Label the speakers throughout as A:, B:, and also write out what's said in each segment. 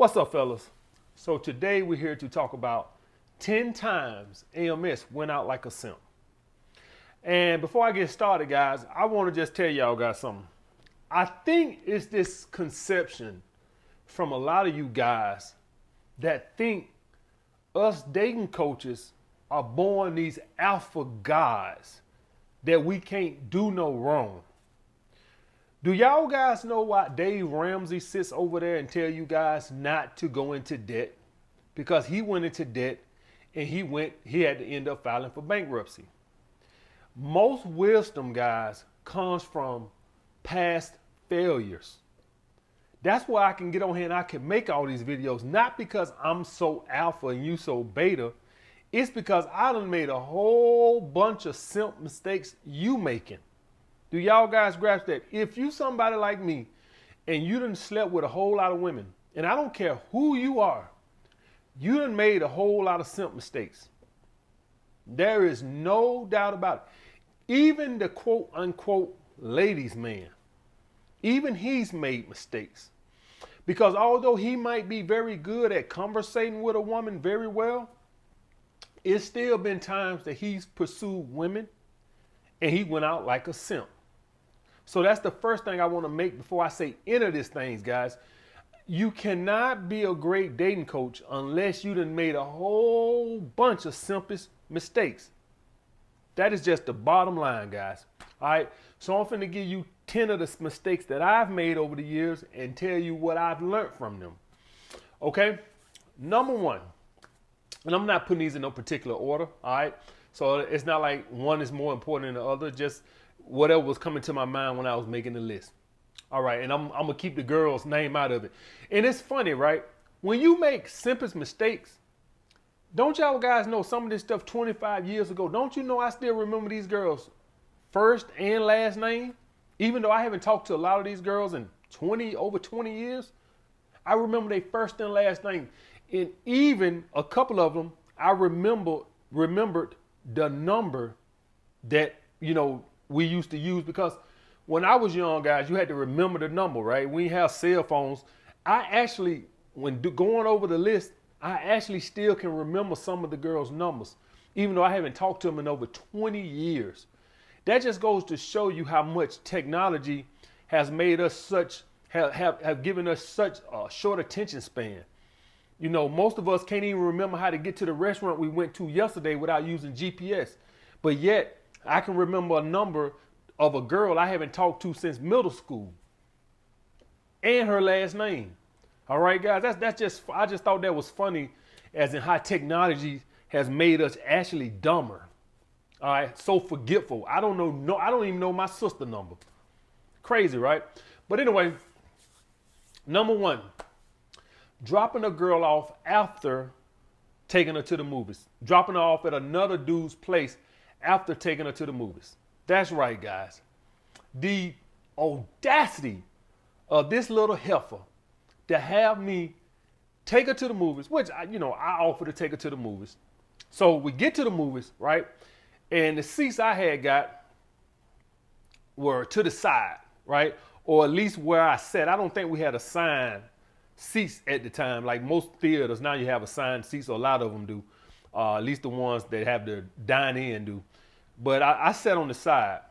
A: What's up, fellas? So today we're here to talk about 10 times AMS went out like a simp. And before I get started, guys, I want to just tell y'all guys something. I think it's this conception from a lot of you guys that think us dating coaches are born these alpha guys that we can't do no wrong. Do y'all guys know why Dave Ramsey sits over there and tell you guys not to go into debt? Because he went into debt and he had to end up filing for bankruptcy. Most wisdom, guys, comes from past failures. That's why I can get on here and I can make all these videos, not because I'm so alpha and you so beta. It's because I done made a whole bunch of simp mistakes you making. Do y'all guys grasp that? If you somebody like me and you done slept with a whole lot of women, and I don't care who you are, you done made a whole lot of simp mistakes. There is no doubt about it. Even the quote unquote ladies man, even he's made mistakes. Because although he might be very good at conversating with a woman very well, it's still been times that he's pursued women and he went out like a simp. So that's the first thing I want to make before I say enter this things, guys. You cannot be a great dating coach unless you done made a whole bunch of simplest mistakes. That is just the bottom line, guys. All right. So I'm finna give you 10 of the mistakes that I've made over the years and tell you what I've learned from them. Okay. Number one, and I'm not putting these in no particular order. All right. So it's not like one is more important than the other. Just whatever was coming to my mind when I was making the list. All right. And I'm going to keep the girl's name out of it. And it's funny, right? When you make simplest mistakes, don't y'all guys know some of this stuff 25 years ago? Don't you know I still remember these girls' first and last name? Even though I haven't talked to a lot of these girls in over 20 years, I remember their first and last name. And even a couple of them, I remembered the number that, we used to use, because when I was young, guys, you had to remember the number, right? We didn't have cell phones. I actually, when going over the list, I actually still can remember some of the girls' numbers, even though I haven't talked to them in over 20 years. That just goes to show you how much technology has made us have given us such a short attention span. Most of us can't even remember how to get to the restaurant we went to yesterday without using GPS. But yet, I can remember a number of a girl I haven't talked to since middle school and her last name. All right, guys, I just thought that was funny, as in how technology has made us actually dumber. All right, so forgetful. I don't even know my sister number. Crazy, right? But anyway, number one, dropping a girl off after taking her to the movies. Dropping her off at another dude's place after taking her to the movies. That's right, guys. The audacity of this little heifer to have me take her to the movies, which I offer to take her to the movies. So we get to the movies, right? And the seats I had got were to the side, right? Or at least where I sat. I don't think we had assigned seats at the time. Like most theaters, now you have assigned seats, or a lot of them do. At least the ones that have the dine-in do. But I sat on the side.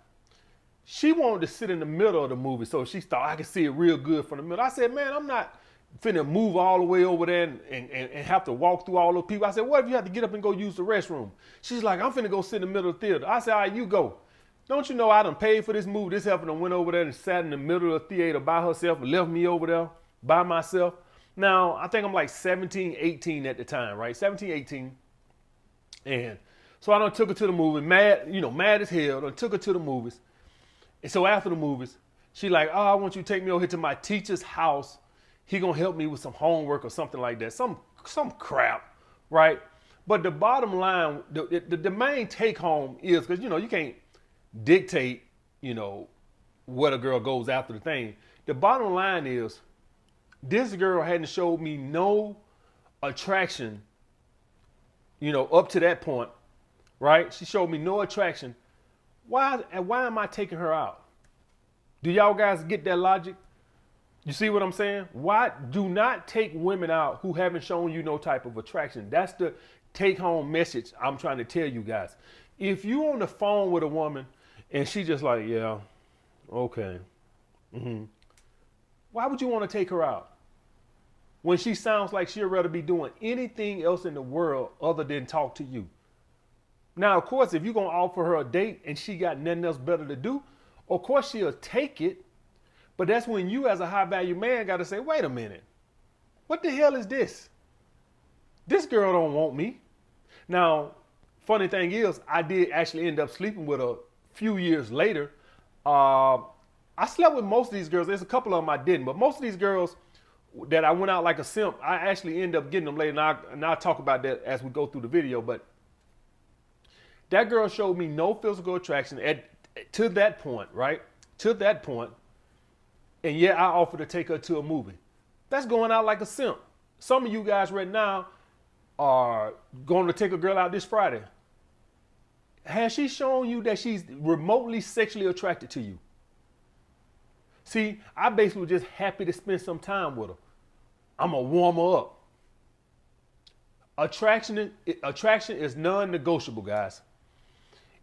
A: She wanted to sit in the middle of the movie, so she thought I could see it real good from the middle. I said, man, I'm not finna move all the way over there and have to walk through all those people. I said, what if you have to get up and go use the restroom? She's like, I'm finna go sit in the middle of the theater. I said, all right, you go. Don't you know I done paid for this movie? This heifer done went over there and sat in the middle of the theater by herself and left me over there by myself. Now, I think I'm like 17, 18 at the time, right? 17, 18. And so I done took her to the movie, mad as hell. Done took her to the movies. And so after the movies, she like, oh, I want you to take me over here to my teacher's house. He gonna help me with some homework or something like that. Some crap, right? But the bottom line, the main take home is, because you can't dictate, what a girl goes after the thing. The bottom line is, this girl hadn't showed me no attraction, up to that point, right? She showed me no attraction. Why am I taking her out? Do y'all guys get that logic? You see what I'm saying? Why do not take women out who haven't shown you no type of attraction? That's the take home message I'm trying to tell you guys. If you on the phone with a woman and she just like, yeah, okay. Why would you want to take her out? When she sounds like she'd rather be doing anything else in the world other than talk to you. Now, of course, if you're going to offer her a date and she got nothing else better to do, of course she'll take it. But that's when you as a high value man got to say, wait a minute. What the hell is this? This girl don't want me. Now, funny thing is, I did actually end up sleeping with her a few years later. I slept with most of these girls. There's a couple of them I didn't. But most of these girls that I went out like a simp, I actually end up getting them later. And I'll talk about that as we go through the video. But that girl showed me no physical attraction to that point, right? To that point. And yet I offered to take her to a movie. That's going out like a simp. Some of you guys right now are going to take a girl out this Friday. Has she shown you that she's remotely sexually attracted to you? See, I basically was just happy to spend some time with her. I'm going to warm her up. Attraction is non-negotiable, guys.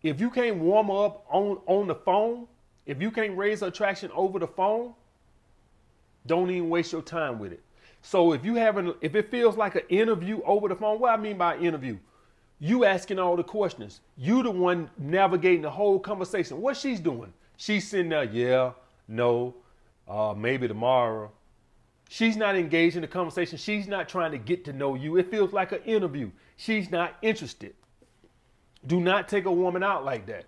A: If you can't warm her up on the phone, if you can't raise her attraction over the phone, don't even waste your time with it. So if it feels like an interview over the phone, what I mean by interview, you asking all the questions. You the one navigating the whole conversation. What she's doing? She's sitting there, yeah, no, maybe tomorrow. She's not engaged in the conversation. She's not trying to get to know you. It feels like an interview. She's not interested. Do not take a woman out like that.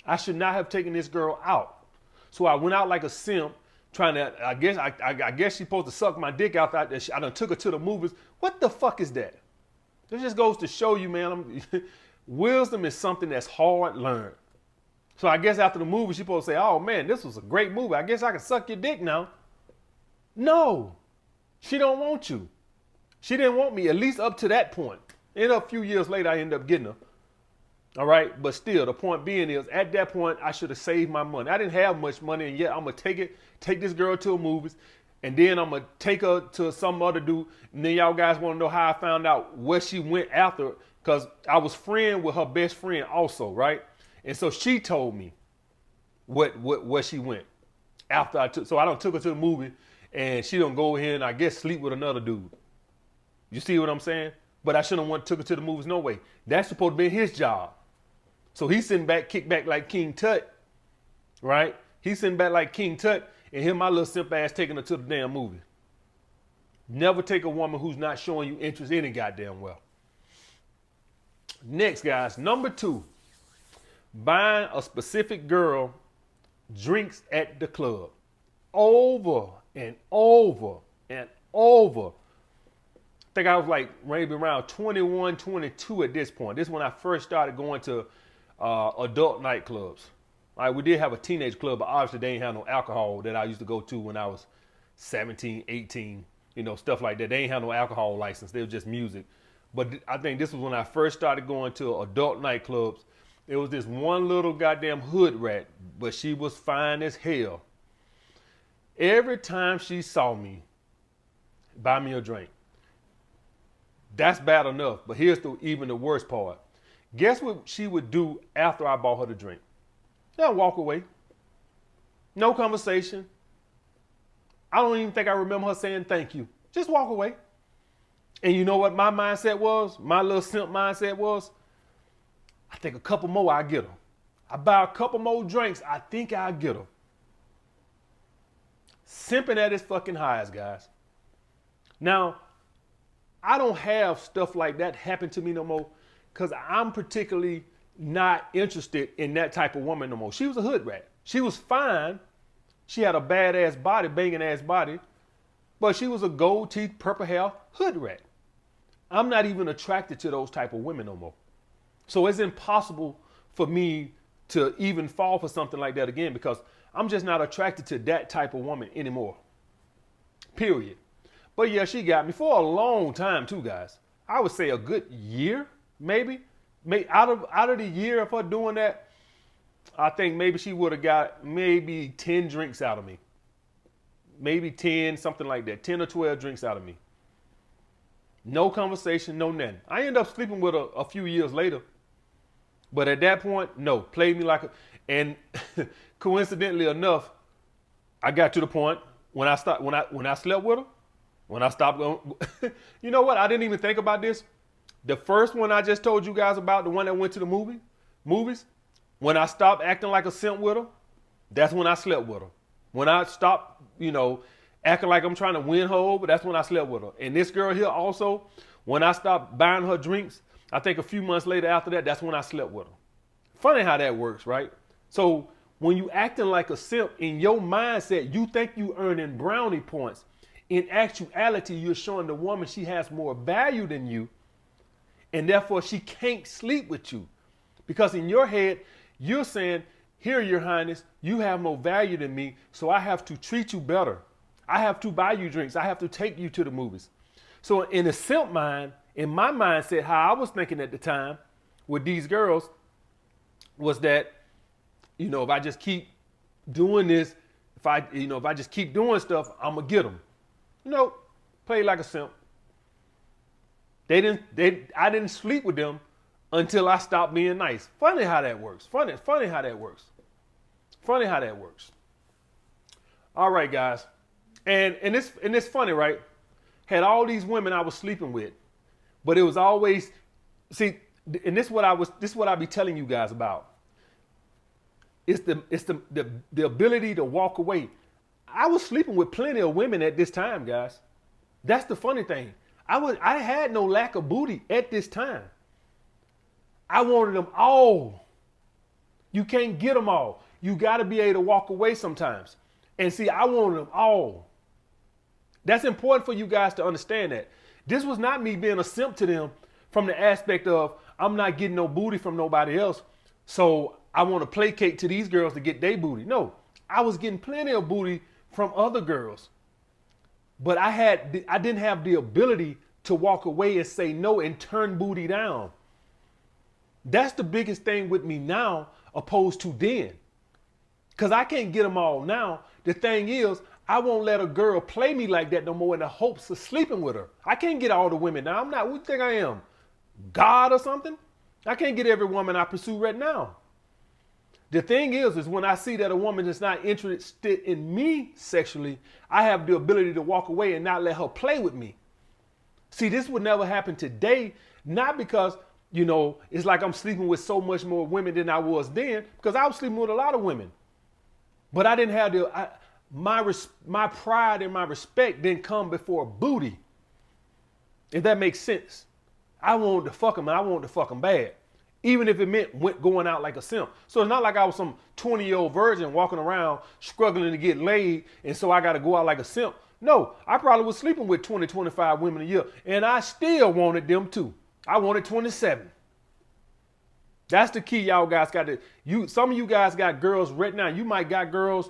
A: I should not have taken this girl out. So I went out like a simp, trying to, I guess she's supposed to suck my dick out. I done took her to the movies. What the fuck is that? This just goes to show you, man, wisdom is something that's hard learned. So I guess after the movie, she's supposed to say, oh man, this was a great movie. I guess I can suck your dick now. No, she don't want you. She didn't want me, at least up to that point. And a few years later, I ended up getting her. All right, but still, the point being is, at that point, I should have saved my money. I didn't have much money, and yet I'm gonna take this girl to a movies, and then I'm gonna take her to some other dude. And then y'all guys want to know how I found out where she went after, because I was friend with her best friend also, right? And so she told me where she went after I took. So I don't took her to the movie, and she don't go here and I guess sleep with another dude. You see what I'm saying? But I shouldn't have took her to the movies no way. That's supposed to be his job. So he's sitting back, kick back like King Tut, right? He's sitting back like King Tut, and here my little simp ass taking her to the damn movie. Never take a woman who's not showing you interest any goddamn well. Next, guys, number 2, buying a specific girl drinks at the club. Over and over and over. I think I was like maybe around 21, 22 at this point. This is when I first started going to adult nightclubs. All right, we did have a teenage club, but obviously they ain't have no alcohol that I used to go to when I was 17, 18, stuff like that. They ain't have no alcohol license. They was just music. But I think this was when I first started going to adult nightclubs. It was this one little goddamn hood rat, but she was fine as hell. Every time she saw me, buy me a drink. That's bad enough, but here's even the worst part. Guess what she would do after I bought her the drink? They'll walk away. No conversation. I don't even think I remember her saying thank you. Just walk away. And you know what my mindset was? My little simp mindset was, I think a couple more, I'll get her. I buy a couple more drinks, I think I'll get her. Simping at its fucking highest, guys. Now, I don't have stuff like that happen to me no more because I'm particularly not interested in that type of woman no more. She was a hood rat. She was fine. She had a badass body, banging ass body, but she was a gold teeth, purple hair hood rat. I'm not even attracted to those type of women no more. So it's impossible for me to even fall for something like that again because I'm just not attracted to that type of woman anymore. Period. But yeah, she got me for a long time too, guys. I would say a good year, maybe. Out of the year of her doing that, I think maybe she would have got maybe 10 drinks out of me. maybe 10, something like that, 10 or 12 drinks out of me. No conversation, no nothing. I ended up sleeping with her a few years later. But at that point, no, played me like a, and coincidentally enough, I got to the point when I stopped, when I slept with her, when I stopped going, you know what? I didn't even think about this. The first one I just told you guys about, the one that went to the movies, when I stopped acting like a simp with her, that's when I slept with her. When I stopped, acting like I'm trying to win her over, that's when I slept with her. And this girl here also, when I stopped buying her drinks, I think a few months later after that, that's when I slept with her. Funny how that works, right? So when you acting like a simp, in your mindset, you think you earning brownie points. In actuality, you're showing the woman she has more value than you, and therefore she can't sleep with you. Because in your head, you're saying, here, Your Highness, you have more value than me, so I have to treat you better. I have to buy you drinks. I have to take you to the movies. So in a simp mind, in my mindset, how I was thinking at the time with these girls was that, if I just keep doing this, if I just keep doing stuff, I'm gonna get them. Play like a simp. I didn't sleep with them until I stopped being nice. Funny how that works. Funny how that works. Funny how that works. All right, guys. And it's funny, right? Had all these women I was sleeping with, but it was always, see, and this is what I be telling you guys about. It's the ability to walk away. I was sleeping with plenty of women at this time, guys. That's the funny thing. I had no lack of booty at this time. I wanted them all. You can't get them all. You got to be able to walk away sometimes. And see, I wanted them all. That's important for you guys to understand that. This was not me being a simp to them from the aspect of I'm not getting no booty from nobody else, so I want to placate to these girls to get their booty. No, I was getting plenty of booty from other girls. But I didn't have the ability to walk away and say no and turn booty down. That's the biggest thing with me now opposed to then. Because I can't get them all now. The thing is, I won't let a girl play me like that no more in the hopes of sleeping with her. I can't get all the women now. I'm not, what do you think I am? God or something? I can't get every woman I pursue right now. The thing is when I see that a woman is not interested in me sexually, I have the ability to walk away and not let her play with me. See, this would never happen today, not because, it's like I'm sleeping with so much more women than I was then, because I was sleeping with a lot of women. But I didn't have my pride and my respect didn't come before booty. If that makes sense. I wanted to fuck them and I wanted to fuck them bad. Even if it meant going out like a simp. So it's not like I was some 20-year-old virgin walking around struggling to get laid and so I got to go out like a simp. No, I probably was sleeping with 20, 25 women a year and I still wanted them too. I wanted 27. That's the key y'all guys got to, some of you guys got girls right now. You might got girls,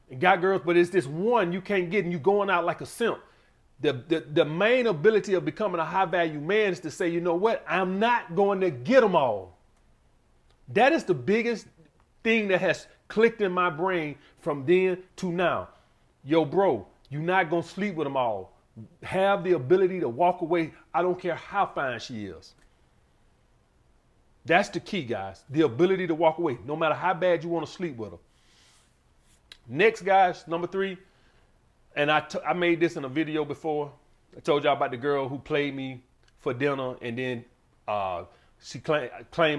A: but it's this one you can't get and you going out like a simp. The main ability of becoming a high value man is to say, you know what? I'm not going to get them all. That is the biggest thing that has clicked in my brain from then to now. Yo, bro, you're not going to sleep with them all. Have the ability to walk away. I don't care how fine she is. That's the key, guys. The ability to walk away, no matter how bad you want to sleep with her. Next, guys, number 3. And I made this in a video before. I told y'all about the girl who played me for dinner, and then she claimed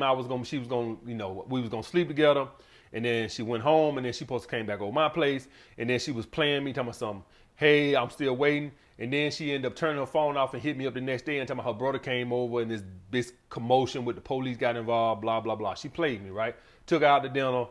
A: we was gonna sleep together, and then she went home, and then she supposed to came back over my place, and then she was playing me, telling me something, hey, I'm still waiting, and then she ended up turning her phone off and hit me up the next day and telling me her brother came over and this commotion with the police got involved, blah, blah, blah. She played me, right? Took her out to dinner,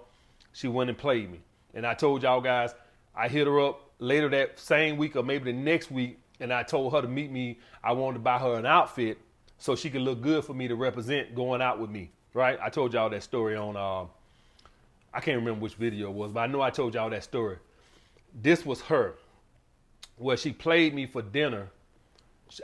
A: she went and played me. And I told y'all guys, I hit her up later that same week or maybe the next week, and I told her to meet me. I wanted to buy her an outfit so she could look good for me to represent going out with me, right? I told y'all that story on, I can't remember which video it was, but I know I told y'all that story. This was her, where she played me for dinner.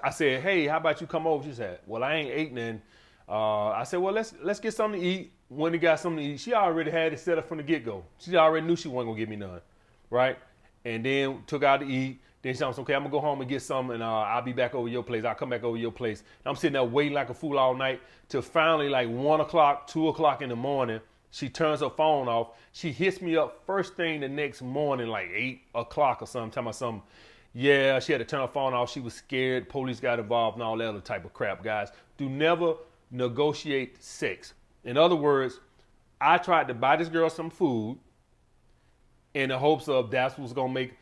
A: I said, hey, how about you come over? She said, well, I ain't ate nothing. I said, well, let's get something to eat. When we got something to eat, she already had it set up from the get-go. She already knew she wasn't gonna give me none, right? and then took out to eat. Then she said, okay, I'm gonna go home and get some, and I'll be back over your place. I'll come back over your place. And I'm sitting there waiting like a fool all night till finally like 1 o'clock, 2 o'clock in the morning. She turns her phone off. She hits me up first thing the next morning, like 8 o'clock or something, telling me something. Yeah, she had to turn her phone off. She was scared. Police got involved and all that other type of crap, guys. Do never negotiate sex. In other words, I tried to buy this girl some food in the hopes of that's what's going to make.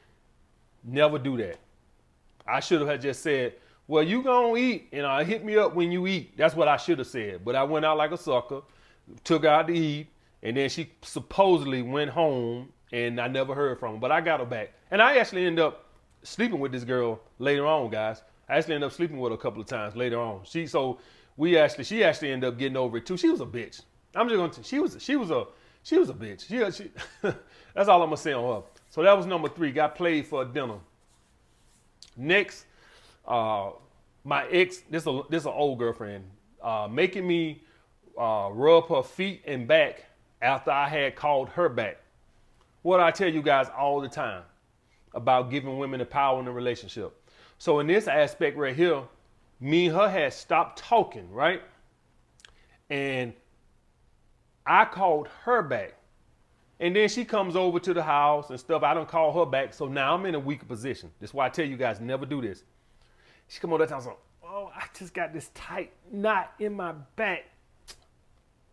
A: Never do that. I should have just said, well, you gonna eat, and hit me up when you eat. That's what I should have said. But I went out like a sucker, took her out to eat, and then she supposedly went home, and I never heard from her. But I got her back. And I actually ended up sleeping with this girl later on, guys. I actually ended up sleeping with her a couple of times later on. She actually ended up getting over it too. She was a bitch. I'm just gonna she was a bitch. She that's all I'm gonna say on her. So that was number 3. Got played for a dinner. Next, my ex, this is an old girlfriend, making me rub her feet and back after I had called her back. What I tell you guys all the time about giving women the power in a relationship. So in this aspect right here, me and her had stopped talking, right? And I called her back. And then she comes over to the house and stuff. I don't call her back. So now I'm in a weaker position. That's why I tell you guys, never do this. She come over that time and says, oh, I just got this tight knot in my back.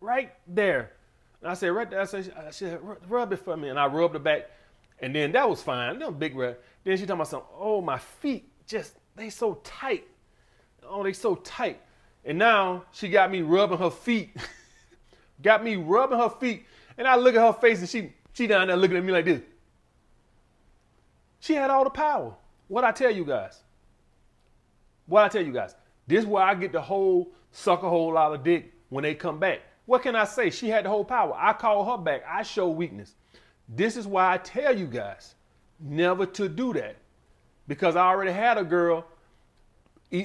A: Right there. And I said, right there. I said, rub it for me. And I rubbed her back. And then that was fine. No big rub. Then she told me something. Oh, my feet they so tight. Oh, they so tight. And now she got me rubbing her feet. And I look at her face and she down there looking at me like this. She had all the power. What I tell you guys? This is where I get the whole suck a whole lot of dick when they come back. What can I say? She had the whole power. I call her back. I show weakness. This is why I tell you guys never to do that. Because I already had a girl.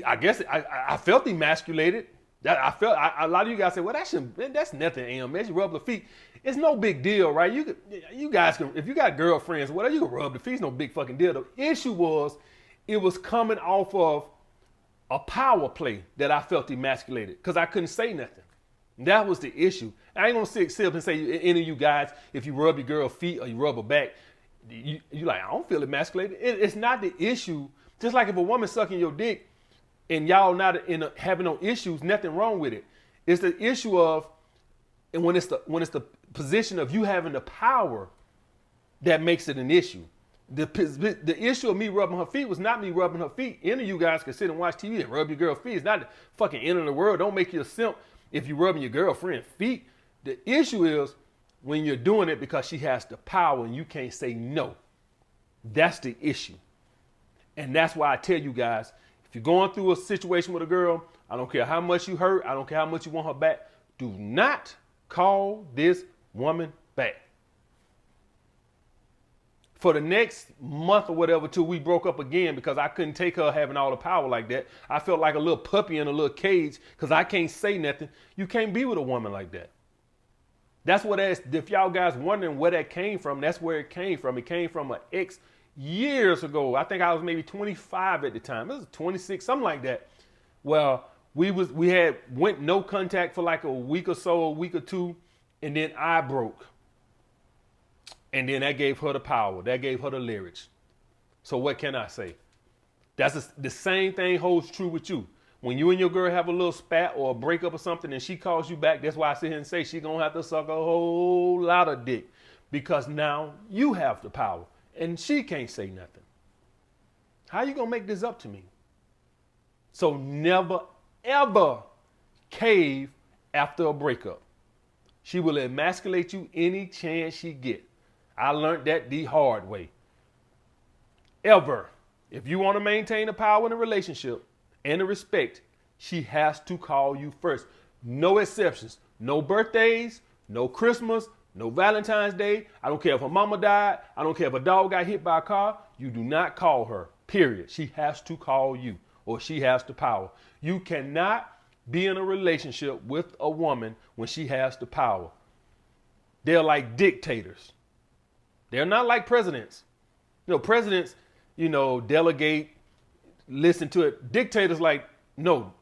A: I guess I felt emasculated. A lot of you guys say, well, that's nothing, AMS. You rub the feet. It's no big deal, right? You guys can, if you got girlfriends, whatever, you can rub the feet. It's no big fucking deal. The issue was, it was coming off of a power play that I felt emasculated because I couldn't say nothing. That was the issue. I ain't gonna sit up and say any of you guys, if you rub your girl's feet or you rub her back, you like, I don't feel emasculated. It's not the issue. Just like if a woman sucking your dick and y'all not having no issues, nothing wrong with it. It's the issue of, and when it's the position of you having the power that makes it an issue. The issue of me rubbing her feet was not me rubbing her feet. Any of you guys can sit and watch TV and rub your girl's feet. It's not the fucking end of the world. Don't make you a simp if you're rubbing your girlfriend's feet. The issue is when you're doing it because she has the power and you can't say no. That's the issue. And that's why I tell you guys, if you're going through a situation with a girl, I don't care how much you hurt, I don't care how much you want her back, do not call this woman back. For the next month or whatever till we broke up again because I couldn't take her having all the power like that. I felt like a little puppy in a little cage because I can't say nothing. You can't be with a woman like that. That's what if y'all guys wondering where that came from, that's where it came from. It came from an ex years ago. I think I was maybe 25 at the time. It was 26, something like that. Well, we had went no contact for like a week or so, a week or two, and then I broke. And then that gave her the power. That gave her the leverage. So what can I say? The same thing holds true with you. When you and your girl have a little spat or a breakup or something and she calls you back, that's why I sit here and say she gonna have to suck a whole lot of dick. Because now you have the power and she can't say nothing. How you gonna make this up to me? So never, ever cave after a breakup. She will emasculate you any chance she get. I learned that the hard way. Ever. If you want to maintain the power in a relationship and the respect, she has to call you first. No exceptions. No birthdays, no Christmas, no Valentine's Day. I don't care if her mama died. I don't care if a dog got hit by a car. You do not call her, period. She has to call you or she has the power. You cannot be in a relationship with a woman when she has the power. They're like dictators. They're not like presidents. Presidents, delegate, listen to it. Dictators, like, no,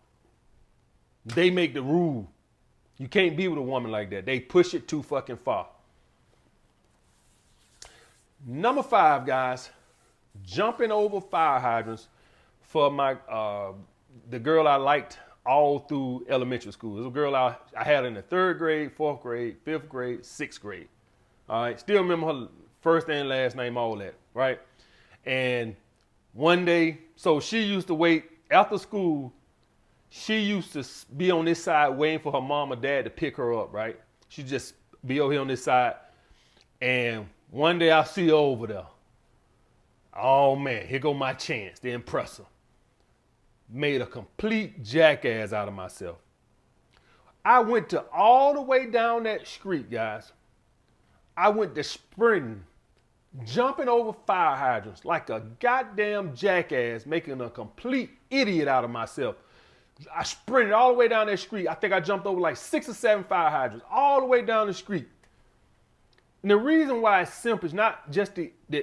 A: they make the rule. You can't be with a woman like that. They push it too fucking far. Number 5, guys, jumping over fire hydrants for the girl I liked all through elementary school. This was a girl I had in the 3rd grade, 4th grade, 5th grade, 6th grade. All right, still remember her first and last name, all that, right? And one day, so she used to wait after school. She used to be on this side waiting for her mom or dad to pick her up, right? She'd just be over here on this side. And one day I see her over there. Oh man, here go my chance to impress her. Made a complete jackass out of myself. I went to all the way down that street, guys. I went to sprinting, jumping over fire hydrants like a goddamn jackass, making a complete idiot out of myself. I sprinted all the way down that street. I think I jumped over like 6 or 7 fire hydrants all the way down the street. And the reason why it's simp is not just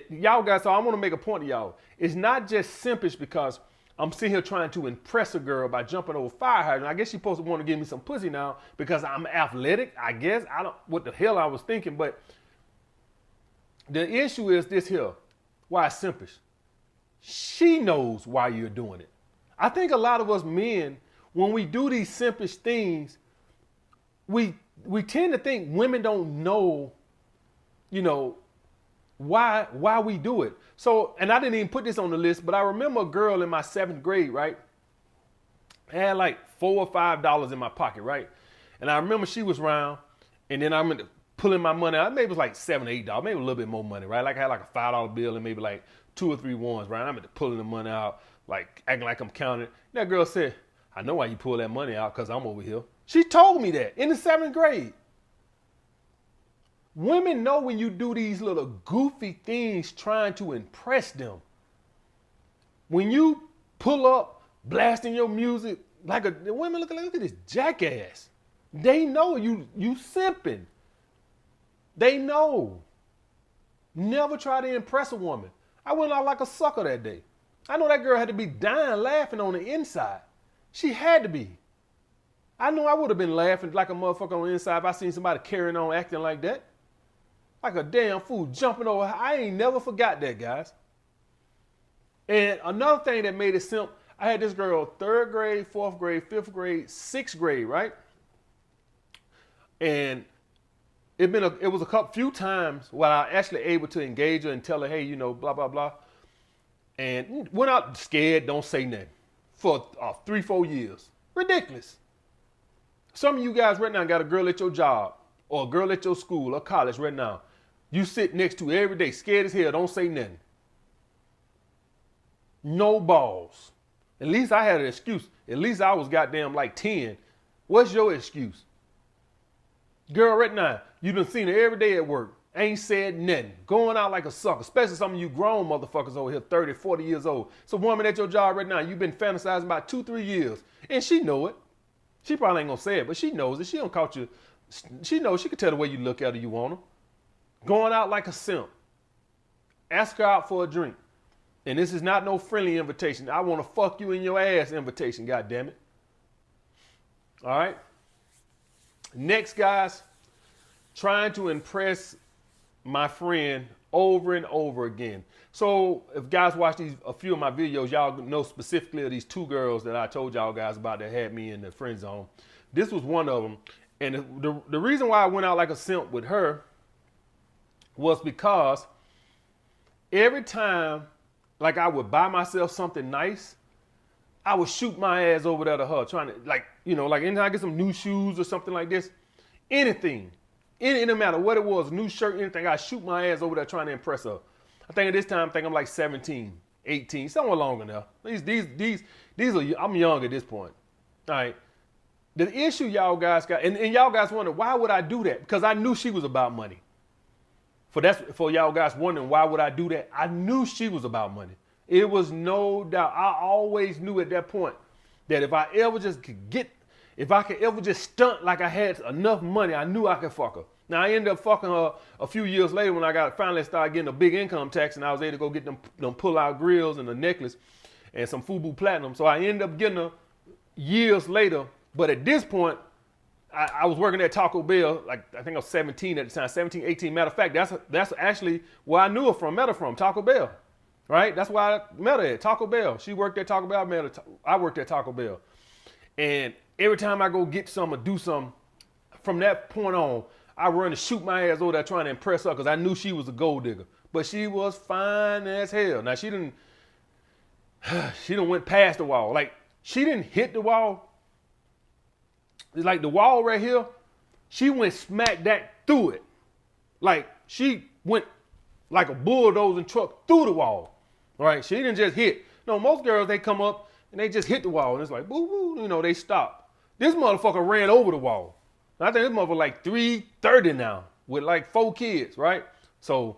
A: y'all guys, so I want to make a point to y'all. It's not just simpish because I'm sitting here trying to impress a girl by jumping over fire hydrant. I guess she's supposed to want to give me some pussy now because I'm athletic, I guess. I don't what the hell I was thinking, but the issue is this here. Why it's simpish. She knows why you're doing it. I think a lot of us men, when we do these simpish things, we tend to think women don't know, why we do it. So, and I didn't even put this on the list, but I remember a girl in my 7th grade, right? I had like $4 or $5 in my pocket, right? And I remember she was around, and then I remember pulling my money out. Maybe it was like $7 or $8, maybe a little bit more money, right? Like I had like a $5 bill and maybe like 2 or 3 ones, right? I'm pulling the money out, like acting like I'm counting. That girl said, I know why you pull that money out, because I'm over here. She told me that in the 7th grade. Women know when you do these little goofy things trying to impress them. When you pull up, blasting your music, the women look at this jackass. They know you simping. They know. Never try to impress a woman. I went out like a sucker that day. I know that girl had to be dying laughing on the inside. She had to be. I know I would have been laughing like a motherfucker on the inside if I seen somebody carrying on acting like that. Like a damn fool jumping over. I ain't never forgot that, guys. And another thing that made it simple, I had this girl 3rd grade, 4th grade, 5th grade, 6th grade, right? And it was a few times where I actually able to engage her and tell her, hey, blah, blah, blah. And went out scared, don't say nothing for 3-4 years. Ridiculous. Some of you guys right now got a girl at your job or a girl at your school or college right now. You sit next to her every day, scared as hell, don't say nothing. No balls. At least I had an excuse. At least I was goddamn like 10. What's your excuse? Girl, right now, you done seen her every day at work. Ain't said nothing. Going out like a sucker. Especially some of you grown motherfuckers over here, 30, 40 years old. So woman at your job right now, you've been fantasizing about 2-3 years. And she know it. She probably ain't gonna say it, but she knows it. She don't caught you. She knows, she can tell the way you look at her, you want her. Going out like a simp. Ask her out for a drink. And this is not no friendly invitation. I want to fuck you in your ass invitation, goddammit. All right? Next, guys, trying to impress my friend over and over again. So if guys watch a few of my videos, y'all know specifically of these 2 girls that I told y'all guys about that had me in the friend zone. This was one of them. And the reason why I went out like a simp with her was because every time, like I would buy myself something nice, I would shoot my ass over there to her, trying to like anytime I get some new shoes or something like this, anything, it didn't matter what it was, new shirt, anything, I shoot my ass over there trying to impress her. I think at this time, I'm like 17, 18, somewhere along in there. These are, I'm young at this point. All right. The issue y'all guys got, and y'all guys wonder, why would I do that? Because I knew she was about money. For y'all guys wondering, why would I do that? I knew she was about money. It was no doubt. I always knew at that point that if I could ever just stunt like I had enough money, I knew I could fuck her. Now I ended up fucking her a few years later when I finally started getting a big income tax, and I was able to go get them pull-out grills and a necklace and some FUBU Platinum. So I ended up getting her years later. But at this point, I was working at Taco Bell, like I think I was 17 at the time, 17, 18. Matter of fact, that's actually where I knew her from, met her from, Taco Bell. Right? That's why I met her at Taco Bell. She worked at Taco Bell, I worked at Taco Bell. And every time I go get some or do something, from that point on, I run to shoot my ass over there trying to impress her because I knew she was a gold digger. But she was fine as hell. Now she didn't went past the wall. Like she didn't hit the wall. It's like the wall right here, she went smack that through it. Like she went like a bulldozing truck through the wall. Right? She didn't just hit. No, most girls, they come up and they just hit the wall and it's like, boo, boo, you know, they stop. This motherfucker ran over the wall. I think this motherfucker like 330 now with like 4 kids, right? So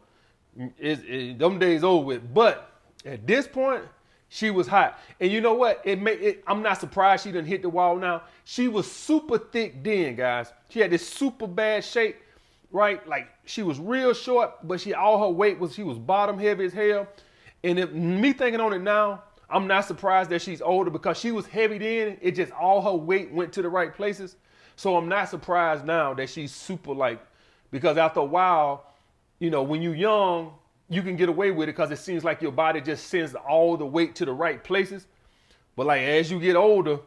A: them days over with. But at this point, she was hot. And you know what? I'm not surprised she didn't hit the wall now. She was super thick then, guys. She had this super bad shape, right? Like she was real short, but all her weight she was bottom heavy as hell. And me thinking on it now, I'm not surprised that she's older because she was heavy then. It just all her weight went to the right places. So I'm not surprised now that she's super because after a while, you know, when you're young, you can get away with it because it seems like your body just sends all the weight to the right places. But like as you get older,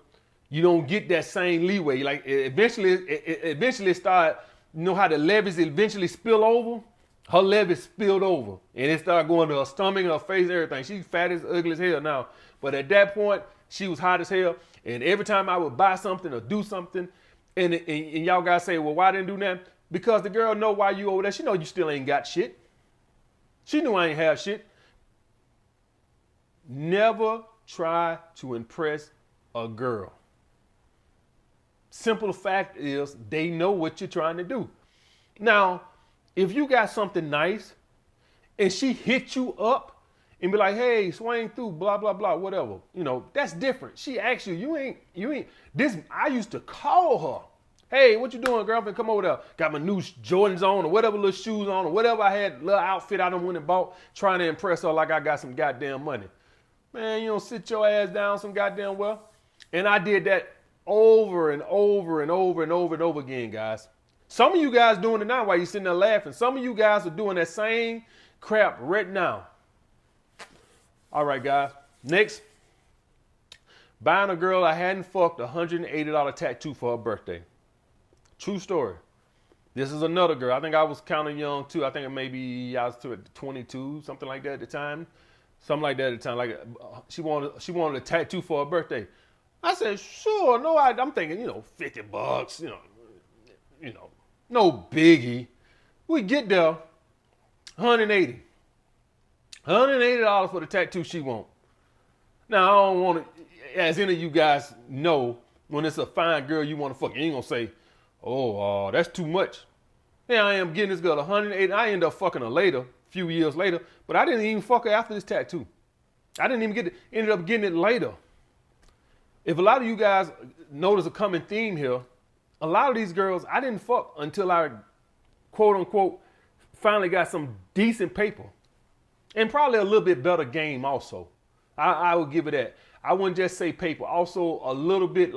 A: you don't get that same leeway. Like eventually start, you know how the levees eventually spill over? Her levees spilled over and it started going to her stomach and her face and everything. She's fat as ugly as hell now. But at that point, she was hot as hell. And every time I would buy something or do something, and y'all guys say, well, why didn't do that? Because the girl know why you over there. She know you still ain't got shit. She knew I ain't have shit. Never try to impress a girl. Simple fact is they know what you're trying to do. Now, if you got something nice and she hit you up and be like, hey, swing through, blah, blah, blah, whatever. You know, that's different. She asks you ain't, this, I used to call her. Hey, what you doing, girlfriend? Come over there. Got my new Jordans on or whatever little shoes on or whatever I had, little outfit I done went and bought, trying to impress her like I got some goddamn money. Man, you don't sit your ass down some goddamn well. And I did that over and over and over and over and over again, guys. Some of you guys doing it now while you're sitting there laughing. Some of you guys are doing that same crap right now. All right, guys. Next. Buying a girl I hadn't fucked a $180 tattoo for her birthday. True story. This is another girl. I think I was kind of young too. I think maybe I was 22, something like that at the time. Something like that at the time. Like she wanted a tattoo for her birthday. I said, sure. No, I'm thinking, you know, $50, you know, no biggie. We get there, $180. $180 for the tattoo she want. Now, I don't want to, as any of you guys know, when it's a fine girl you want to fuck, you ain't going to say, oh, that's too much. Yeah, I am getting this girl $180. I end up fucking her later, a few years later, but I didn't even fuck her after this tattoo. I didn't even ended up getting it later. If a lot of you guys notice a common theme here, a lot of these girls, I didn't fuck until I, quote unquote, finally got some decent paper. And probably a little bit better game also. I would give it that. I wouldn't just say paper. Also a little bit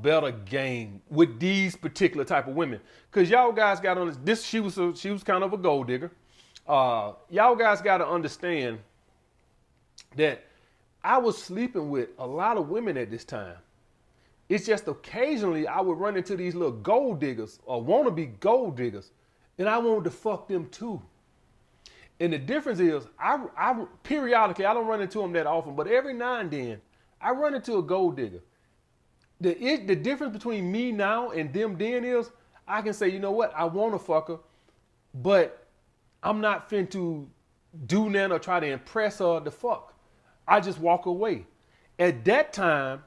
A: better game with these particular type of women. Because y'all guys got on this, she was kind of a gold digger. Y'all guys got to understand that I was sleeping with a lot of women at this time. It's just occasionally I would run into these little gold diggers or wannabe gold diggers, and I wanted to fuck them too. And the difference is, I periodically, I don't run into them that often, but every now and then, I run into a gold digger. The difference between me now and them then is, I can say, you know what, I want to fuck her, but I'm not fin to do nothing or try to impress her to fuck. I just walk away. At that time,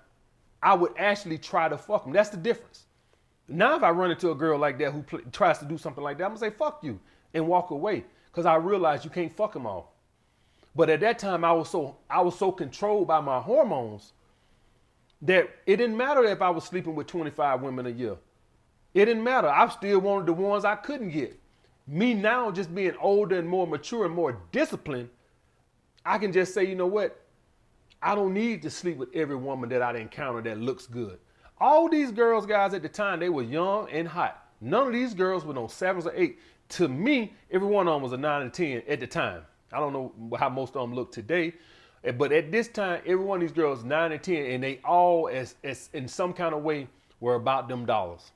A: I would actually try to fuck them. That's the difference. Now if I run into a girl like that who tries to do something like that, I'm going to say, fuck you, and walk away. Because I realized you can't fuck them all. But at that time, I was so controlled by my hormones that it didn't matter if I was sleeping with 25 women a year. It didn't matter. I still wanted the ones I couldn't get. Me now, just being older and more mature and more disciplined, I can just say, you know what? I don't need to sleep with every woman that I encounter that looks good. All these girls, guys, at the time, they were young and hot. None of these girls were on 7s or 8. To me, every one of them was a 9 or 10 at the time. I don't know how most of them look today, but at this time, every one of these girls 9 and 10, and they all, as in some kind of way, were about them dollars.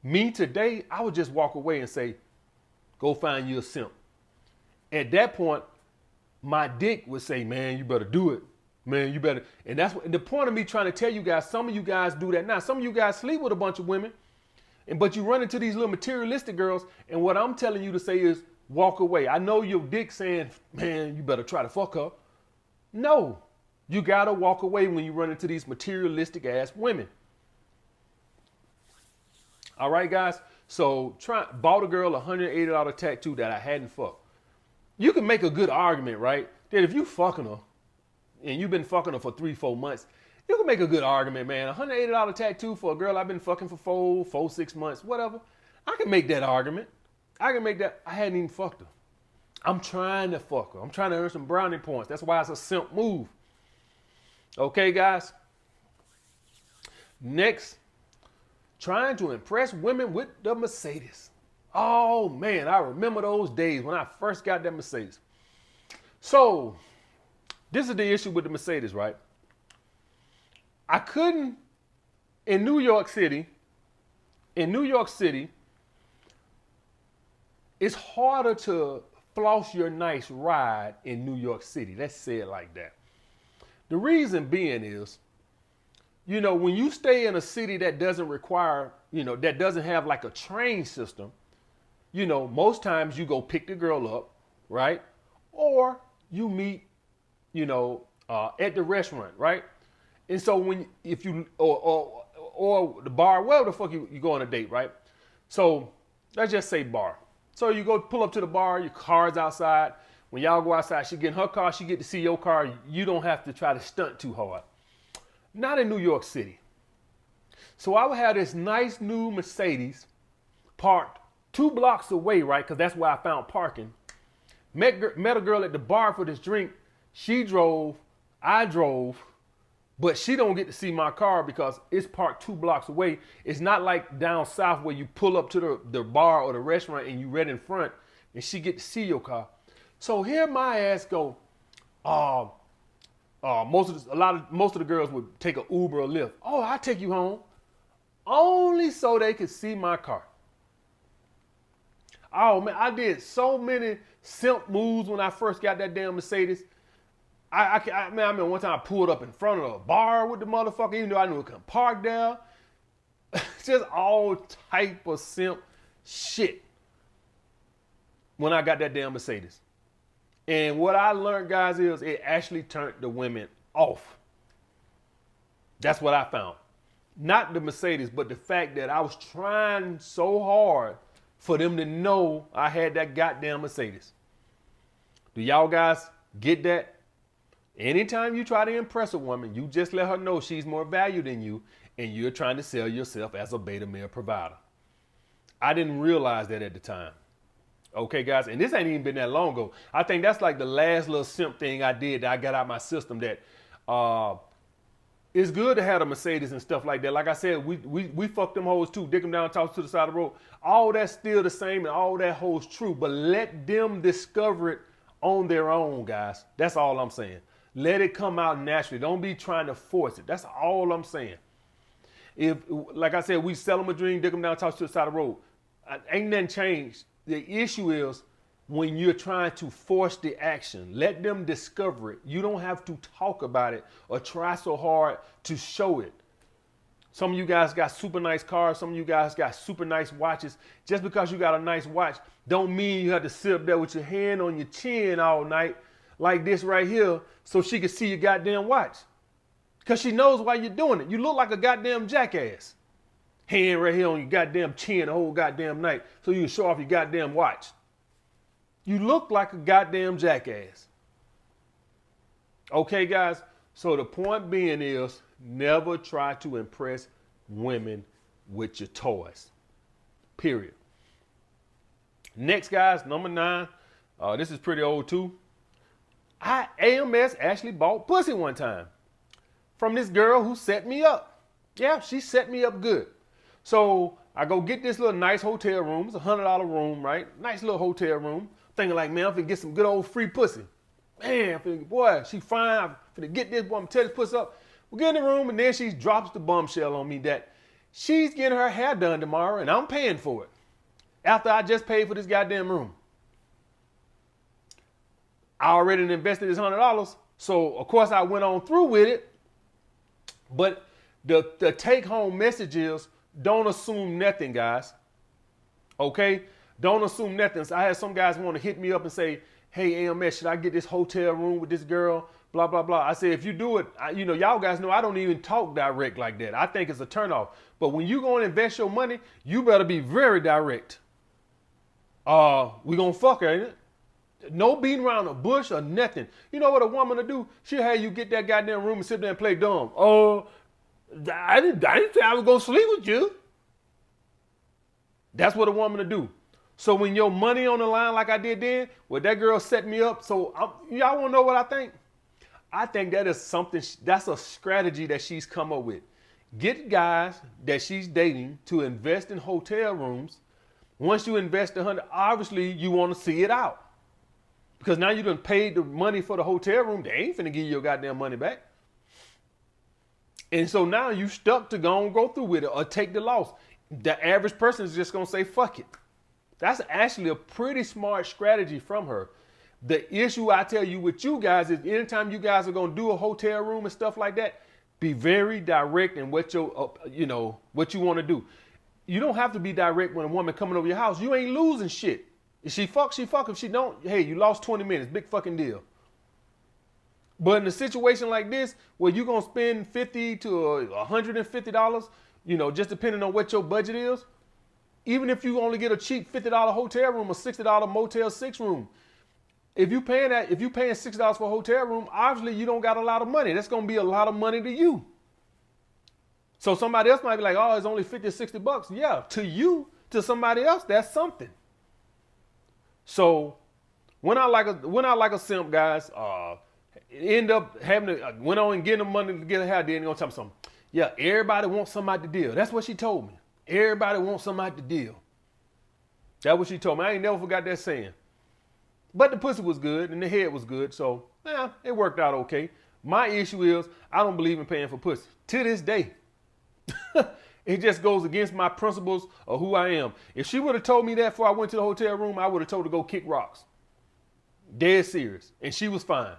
A: Me today, I would just walk away and say, go find you a simp. At that point, my dick would say, man, you better do it. Man, you better. And that's what, the point of me trying to tell you guys, some of you guys do that now. Some of you guys sleep with a bunch of women, but you run into these little materialistic girls, and what I'm telling you to say is walk away. I know your dick saying, man, you better try to fuck her. No, you got to walk away when you run into these materialistic ass women. All right, guys. So bought a girl a $180 tattoo that I hadn't fucked. You can make a good argument, right? That if you fucking her and you've been fucking her for 3-4 months, you can make a good argument, man. $180 tattoo for a girl I've been fucking for 4-6 months, whatever. I can make that argument. I can make that. I hadn't even fucked her. I'm trying to fuck her. I'm trying to earn some brownie points. That's why it's a simp move. Okay, guys. Next, trying to impress women with the Mercedes. Oh, man, I remember those days when I first got that Mercedes. So, this is the issue with the Mercedes, right? I couldn't, in New York City, it's harder to floss your nice ride in New York City. Let's say it like that. The reason being is, you know, when you stay in a city that doesn't require, you know, that doesn't have like a train system, you know, most times you go pick the girl up, right? Or you meet, you know, at the restaurant, right? And so or the bar, wherever the fuck you go on a date, right? So let's just say bar. So you go pull up to the bar, your car's outside. When y'all go outside, she get in her car, she get to see your car. You don't have to try to stunt too hard. Not in New York City. So I would have this nice new Mercedes parked 2 blocks away, right? Because that's where I found parking. Met a girl at the bar for this drink. She drove, I drove, but she don't get to see my car because it's parked 2 blocks away. It's not like down south where you pull up to the bar or the restaurant and you right in front and she get to see your car. So here my ass go, most of the girls would take an Uber or Lyft. Oh, I'll take you home. Only so they could see my car. Oh man, I did so many simp moves when I first got that damn Mercedes. I remember one time I pulled up in front of a bar with the motherfucker, even though I knew it couldn't park there. Just all type of simp shit when I got that damn Mercedes. And what I learned, guys, is it actually turned the women off. That's what I found. Not the Mercedes, but the fact that I was trying so hard for them to know I had that goddamn Mercedes. Do y'all guys get that? Anytime you try to impress a woman, you just let her know she's more valued than you and you're trying to sell yourself as a beta male provider. I didn't realize that at the time. Okay, guys, and this ain't even been that long ago. I think that's like the last little simp thing I did that I got out my system that it's good to have a Mercedes and stuff like that. Like I said, we fuck them hoes too, dick them down, toss to the side of the road. All that's still the same and all that holds true, but let them discover it on their own, guys. That's all I'm saying. Let it come out naturally. Don't be trying to force it. That's all I'm saying. If, like I said, we sell them a dream, dick them down, toss to the side of the road. Ain't nothing changed. The issue is when you're trying to force the action. Let them discover it. You don't have to talk about it or try so hard to show it. Some of you guys got super nice cars. Some of you guys got super nice watches. Just because you got a nice watch don't mean you have to sit up there with your hand on your chin all night like this right here so she can see your goddamn watch. Because she knows why you're doing it. You look like a goddamn jackass. Hand right here on your goddamn chin the whole goddamn night so you can show off your goddamn watch. You look like a goddamn jackass. Okay, guys? So the point being is never try to impress women with your toys. Period. Next, guys, number 9. This is pretty old too. AMS actually bought pussy one time from this girl who set me up. Yeah, she set me up good. So I go get this little nice hotel room. It's $100 room, right? Nice little hotel room. Thinking like, man, I'm finna get some good old free pussy. Man, boy, she fine. I'm finna get this boy. I'm tear this pussy up. We get in the room and then she drops the bombshell on me that she's getting her hair done tomorrow and I'm paying for it. After I just paid for this goddamn room. I already invested this $100. So of course I went on through with it. But the take home message is don't assume nothing, guys. Okay? Don't assume nothing. So I had some guys want to hit me up and say, hey, AMS, should I get this hotel room with this girl? Blah, blah, blah. I said, if you do it, y'all guys know I don't even talk direct like that. I think it's a turnoff. But when you go and invest your money, you better be very direct. We gonna fuck her, ain't it? No beating around the bush or nothing. You know what a woman will do? She'll have you get that goddamn room and sit there and play dumb. I didn't say I was gonna sleep with you. That's what a woman will do. So when your money on the line like I did then, well, that girl set me up. So y'all wanna know what I think? I think that is something, that's a strategy that she's come up with. Get guys that she's dating to invest in hotel rooms. Once you invest $100, obviously you want to see it out. Because now you done paid the money for the hotel room. They ain't finna give you your goddamn money back. And so now you stuck to go through with it or take the loss. The average person is just gonna say, fuck it. That's actually a pretty smart strategy from her. The issue I tell you with you guys is anytime you guys are gonna do a hotel room and stuff like that, be very direct in what what you want to do. You don't have to be direct when a woman coming over your house. You ain't losing shit. If she fuck, she fuck. If she don't, hey, you lost 20 minutes. Big fucking deal. But in a situation like this, where you're going to spend $50 to $150, just depending on what your budget is, even if you only get a cheap $50 hotel room or $60 Motel 6 room, if you paying $6 for a hotel room, obviously you don't got a lot of money. That's going to be a lot of money to you. So somebody else might be like, oh, it's only 50 or 60 bucks. Yeah, to you, to somebody else, that's something. So when I like a simp, guys, end up having to went on and getting the money to get a hair. Then gonna tell me something. Yeah, everybody wants somebody to deal. That's what she told me. Everybody wants somebody to deal. That's what she told me. I ain't never forgot that saying. But the pussy was good and the head was good, so yeah, it worked out okay. My issue is I don't believe in paying for pussy to this day. It just goes against my principles of who I am. If she would have told me that before I went to the hotel room, I would have told her to go kick rocks. Dead serious. And she was fine.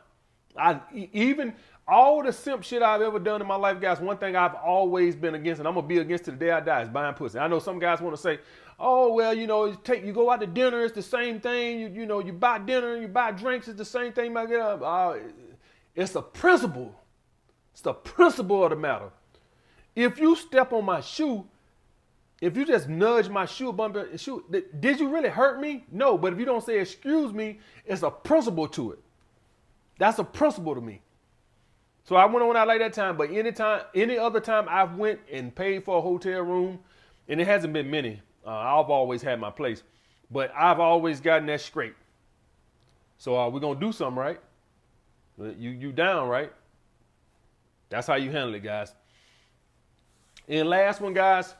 A: Even all the simp shit I've ever done in my life, guys, one thing I've always been against, and I'm going to be against to the day I die, is buying pussy. I know some guys want to say, oh, well, you go out to dinner, it's the same thing. You buy dinner, you buy drinks, it's the same thing. It's a principle. It's the principle of the matter. If you step on my shoe, if you just nudge my shoe, did you really hurt me? No, but if you don't say excuse me, it's a principle to it. That's a principle to me. So I went on out like that time, but any other time I've went and paid for a hotel room, and it hasn't been many. I've always had my place, but I've always gotten that straight. So we're gonna do something, right? You down, right? That's how you handle it, guys. And last one, guys,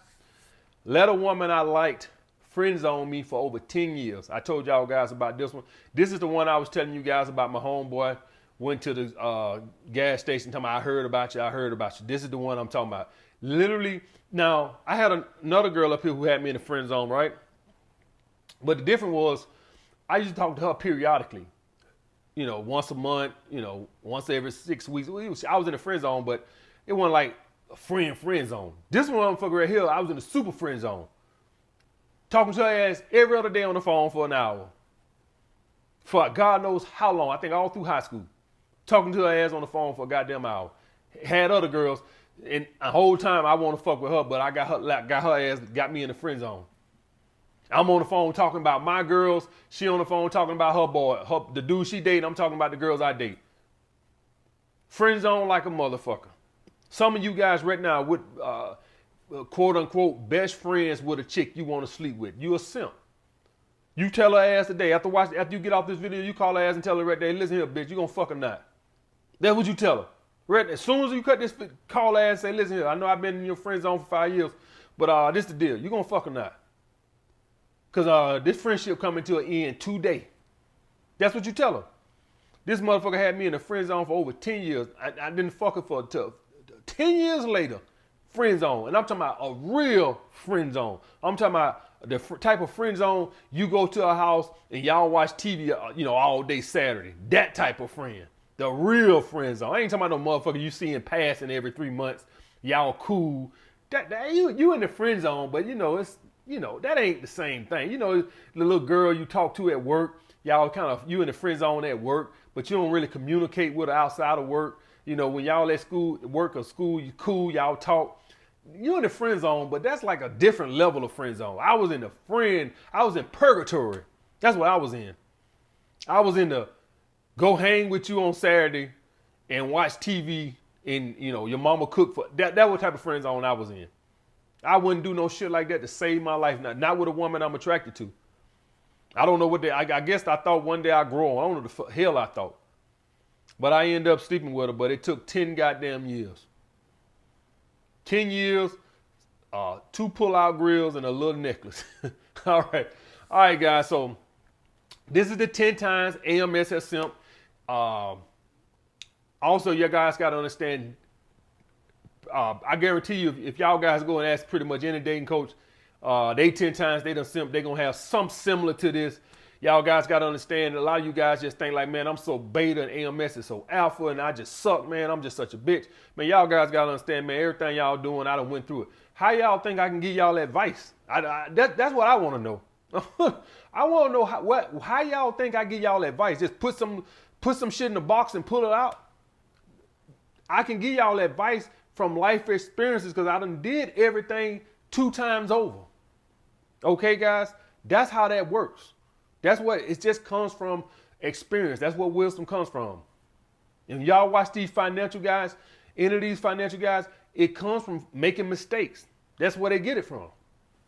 A: let a woman I liked friend zone me for over 10 years. I told y'all guys about this one. This is the one I was telling you guys about. My homeboy went to the gas station talking about, I heard about you. This is the one I'm talking about. Literally, now, I had another girl up here who had me in the friend zone, right? But the difference was, I used to talk to her periodically. Once a month, once every 6 weeks. I was in the friend zone, but it wasn't like a friend zone. This one motherfucker right here, I was in the super friend zone. Talking to her ass every other day on the phone for an hour. For God knows how long. I think all through high school. Talking to her ass on the phone for a goddamn hour. Had other girls, and the whole time I want to fuck with her, but I got her ass, got me in the friend zone. I'm on the phone talking about my girls. She on the phone talking about her boy, the dude she dating. I'm talking about the girls I date. Friend zone like a motherfucker. Some of you guys right now would, quote unquote best friends with a chick you want to sleep with. You a simp. You tell her ass today, after you get off this video, you call her ass and tell her right there, listen here, bitch, you gonna fuck or not. That's what you tell her. Right, as soon as you cut this, call her ass and say, listen here, I know I've been in your friend zone for 5 years, but this the deal. You gonna fuck or not? Because this friendship coming to an end today. That's what you tell her. This motherfucker had me in the friend zone for over 10 years. I didn't fuck her for 10 years later, friend zone. And I'm talking about a real friend zone. I'm talking about the type of friend zone you go to a house and y'all watch TV, all day Saturday. That type of friend. The real friend zone. I ain't talking about no motherfucker you see in passing every 3 months. Y'all cool. You in the friend zone, but it's that ain't the same thing. The little girl you talk to at work, y'all you in the friend zone at work, but you don't really communicate with her outside of work. When y'all at work or school, you cool, y'all talk. You're in the friend zone, but that's like a different level of friend zone. I was in purgatory. That's what I was in. I was in the go hang with you on Saturday and watch TV and your mama cook for that was type of friend zone I was in. I wouldn't do no shit like that to save my life. Not with a woman I'm attracted to. I don't know I guess I thought one day I'd grow. I don't know the hell I thought. But I ended up sleeping with her, but it took 10 goddamn years. 10 years, 2 pull-out grills, and a little necklace. All right, guys. So this is the 10 times AMS has simped. Also, you guys got to understand, I guarantee you, if y'all guys go and ask pretty much any dating coach, they 10 times they done simped, they going to have something similar to this. Y'all guys got to understand, a lot of you guys just think like, man, I'm so beta and AMS is so alpha and I just suck, man. I'm just such a bitch. Man, y'all guys got to understand, man, everything y'all doing, I done went through it. How y'all think I can give y'all advice? That's what I want to know. I want to know how y'all think I give y'all advice. Just put some shit in the box and pull it out. I can give y'all advice from life experiences because I done did everything 2 times over. Okay, guys? That's how that works. That's what it just comes from experience. That's what wisdom comes from. And y'all watch these financial guys, any of these financial guys, it comes from making mistakes. That's where they get it from.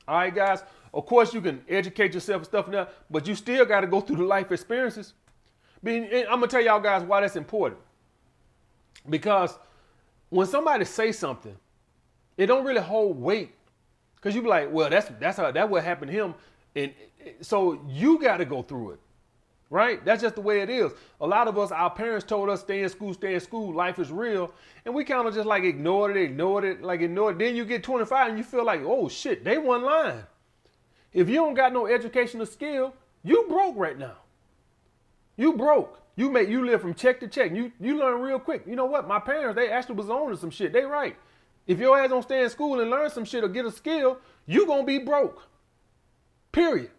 A: All right, guys. Of course, you can educate yourself and stuff now, but you still got to go through the life experiences. I'm going to tell y'all guys why that's important. Because when somebody say something, it don't really hold weight. Because you be like, well, that what happened to him. And so you got to go through it, right? That's just the way it is. A lot of us, our parents told us, stay in school, life is real. And we kind of just like ignored it. Then you get 25 and you feel like, oh shit, they wasn't lying. If you don't got no educational skill, you broke right now. You broke. You live from check to check. You learn real quick. You know what? My parents, they actually was on to some shit. They right. If your ass don't stay in school and learn some shit or get a skill, you gonna be broke. Period.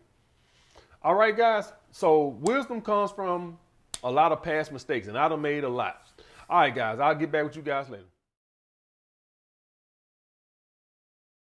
A: All right, guys. So wisdom comes from a lot of past mistakes, and I done made a lot. All right, guys. I'll get back with you guys later.